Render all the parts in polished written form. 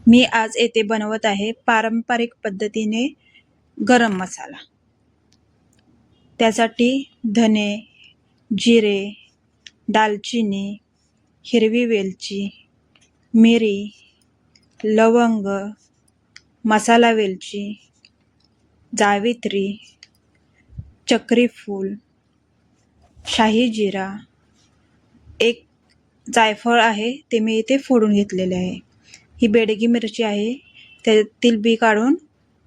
मी आज येथे बनवत आहे पारंपरिक पद्धतीने गरम मसाला। त्यासाठी धने, जिरे, दालचिनी, हिरवी वेलची, मिरी, लवंग, मसाला वेलची, जावित्री, चक्री फूल, शाही जिरा, एक जायफळ आहे ते मी इथे फोडून घेतलेले आहे। ही बेडगी मिरची आहे, त्यातील बी काढून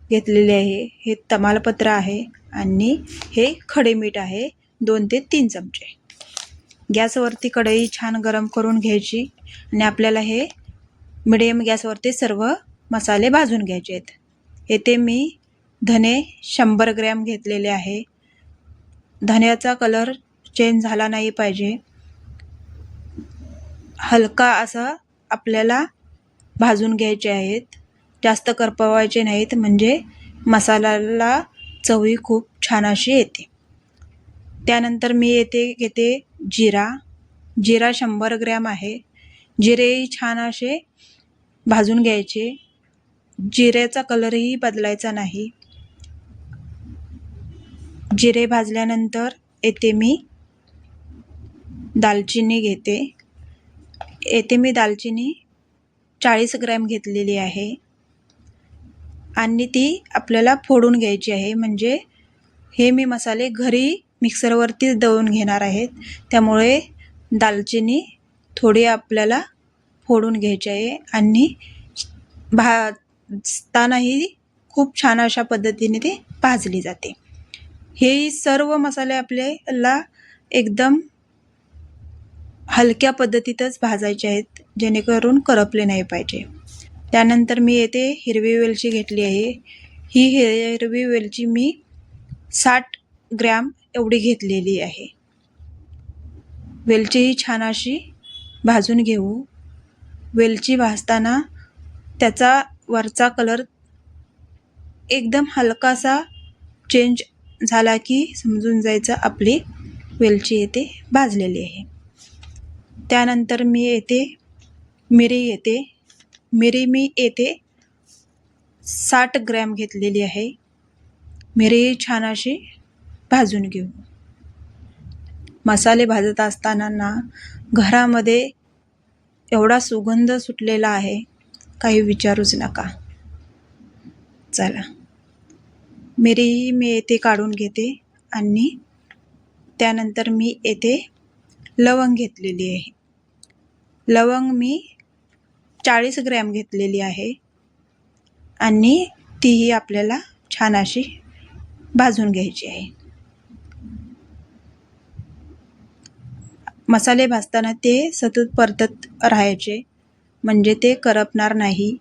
घेतलेले आहे। हे तमालपत्र आहे आणि हे खडे मीठ आहे 2 ते 3 चमचे। गॅसवरती कढई छान गरम करून घ्यायची आणि आपल्याला हे मिडियम गॅसवरती सर्व मसाले भाजून घ्यायचे आहेत। येथे मी धने 100 ग्रॅम घेतलेले आहे। धन्याचा कलर चेंज झाला नाही पाहिजे, हलका असा आपल्याला भाजून घ्यायचे आहेत, जास्त करपवायचे नाहीत, म्हणजे मसाल्याला चव खूप छान अशी येते। त्यानंतर मी येथे घेते जिरा 100 ग्रॅम आहे। जिरे छान असे भाजून घ्यायचे, जिऱ्याचा कलरही बदलायचा नाही। जिरे भाजल्यानंतर येथे मी दालचिनी घेते। येथे मी दालचिनी 40 ग्रॅम घेतलेली आहे आणि ती आपल्याला फोडून घ्यायची आहे, म्हणजे हे मी मसाले घरी मिक्सरवरती दळून घेणार आहेत, त्यामुळे दालचिनी थोडी आपल्याला फोडून घ्यायची आहे आणि भाजतानाही खूप छान अशा पद्धतीने ती भाजली जाते। हे सर्व मसाले आपल्याला एकदम हलक्या पद्धतीतच भाजायचे आहेत, जेणेकरून करपले नाही पाहिजे। त्यानंतर मी येथे हिरवी वेलची घेतली आहे। ही हिरवी वेलची मी 60 ग्रॅम एवढी घेतलेली आहे। वेलची ही छान अशी भाजून घेऊ। वेलची भाजताना त्याचा वरचा कलर एकदम हलकासा चेंज झाला की समजून जायचं आपली वेलची येथे भाजलेली आहे। त्यानंतर मी येथे मिरी घेते। मिरी मी येथे 60 ग्रॅम घेतलेली आहे। मिरी छान अशी भाजून घेऊ। मसाले भाजत असताना ना घरामध्ये एवढा सुगंध सुटलेला आहे, काही विचारूच नका। चला, मिरी मी येथे काढून घेते आणि त्यानंतर मी येथे लवंग घेतलेली आहे। लवंग मी 40 ग्रॅम घेतलेली आहे आणि तीही आपल्याला छान अशी भाजून घ्यायची आहे। मसाले भाजताना ते सतत परतत राहायचे, म्हणजे ते करपणार नाही।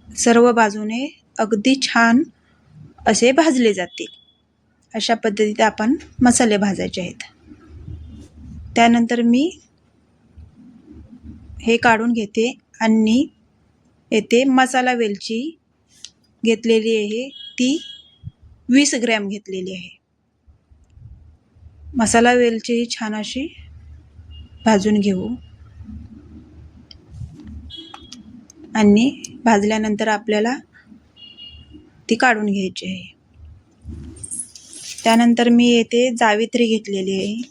सर्व बाजूने अगदी छान असे भाजले जातील, अशा पद्धतीने आपण मसाले भाजायचे आहेत। त्यानंतर मी हे काढून घेते आणि येथे मसाला वेलची घेतलेली आहे, ती 20 ग्रॅम घेतलेली आहे। मसाला वेलची छान अशी भाजून घेऊ आणि भाजल्यानंतर आपल्याला ती काढून घ्यायची आहे। त्यानंतर मी येथे जावित्री घेतलेली आहे।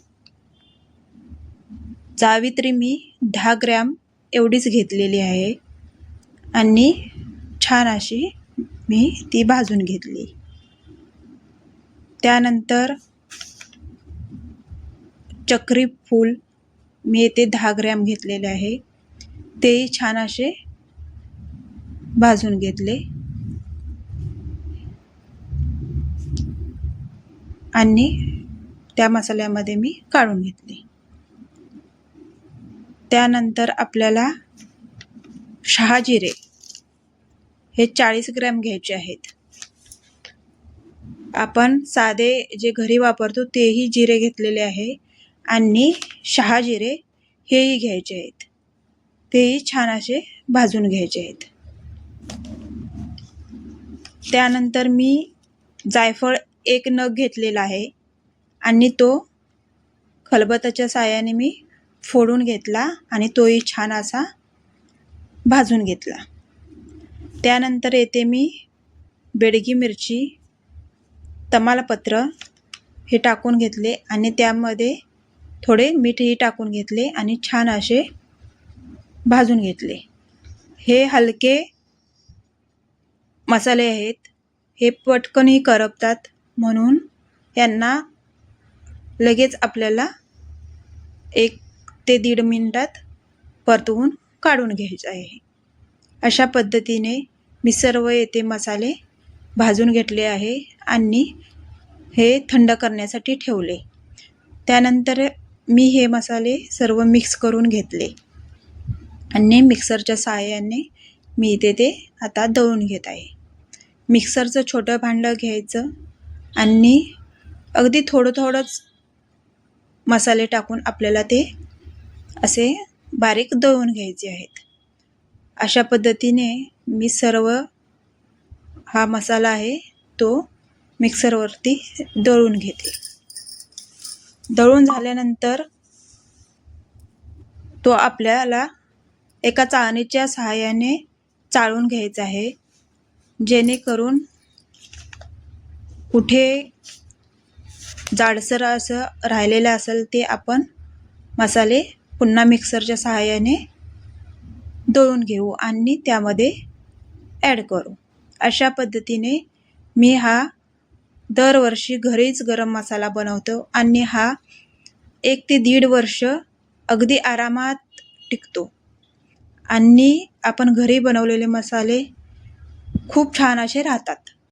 जावित्री मी 10 ग्रॅम एवढीच घेतलेली आहे आणि छान अशी मी ती भाजून घेतली। त्यानंतर चक्री फूल मी येथे 10 ग्रॅम घेतलेले आहे, तेही छान असे भाजून घेतले आणि त्या मसाल्यामध्ये मी काढून घेतले। त्यानंतर आपल्याला शहाजिरे हे 40 ग्रॅम घ्यायचे आहेत। आपण साधे जे घरी वापरतो तेही जिरे घेतलेले आहे आणि शहाजिरे हेही घ्यायचे आहेत, तेही छान असे भाजून घ्यायचे आहेत। त्यानंतर मी जायफळ 1 नग घेतलेला आहे आणि तो खलबत्त्याच्या साहाय्याने मी फोडून घेतला आणि तोही छान असा भाजून घेतला। त्यानंतर येथे मी बेडगी मिरची, तमालपत्र हे टाकून घेतले आणि त्यामध्ये थोडे मीठही टाकून घेतले आणि छान असे भाजून घेतले. हे हलके मसाले आहेत, हे पटकनही करपतात, म्हणून यांना लगेच आपल्याला 1 ते 1.5 मिनिटात परतवून काढून घ्यायचं आहे. अशा पद्धतीने मी सर्व येथे मसाले भाजून घेतले आहे आणि हे थंड करण्यासाठी ठेवले. त्यानंतर मी हे मसाले सर्व मिक्स करून घेतले आणि मिक्सरच्या सहाय्याने मी इथे ते आता दळून घेत आहे. मिक्सरचं छोटं भांडं घ्यायचं आणि अगदी थोडंच मसाले टाकून आपल्याला ते असे बारीक दळून घ्यायचे आहेत. अशा पद्धतीने मी सर्व हा मसाला आहे तो मिक्सरवरती दळून घेते. दळून झाल्यानंतर तो आपल्याला एका चाळणीच्या सहाय्याने चाळून घ्यायचा आहे, जेणेकरून कुठे जाडसर असं राहिलेलं असेल ते आपण मसाले पुन्हा मिक्सरच्या सहाय्याने दळून घेऊ आणि त्यामध्ये ॲड करू. अशा पद्धतीने मी हा दरवर्षी घरीच गरम मसाला बनवतो आणि हा 1 ते 1.5 वर्ष अगदी आरामात टिकतो आणि आपण घरी बनवलेले मसाले खूप छान असे राहतात.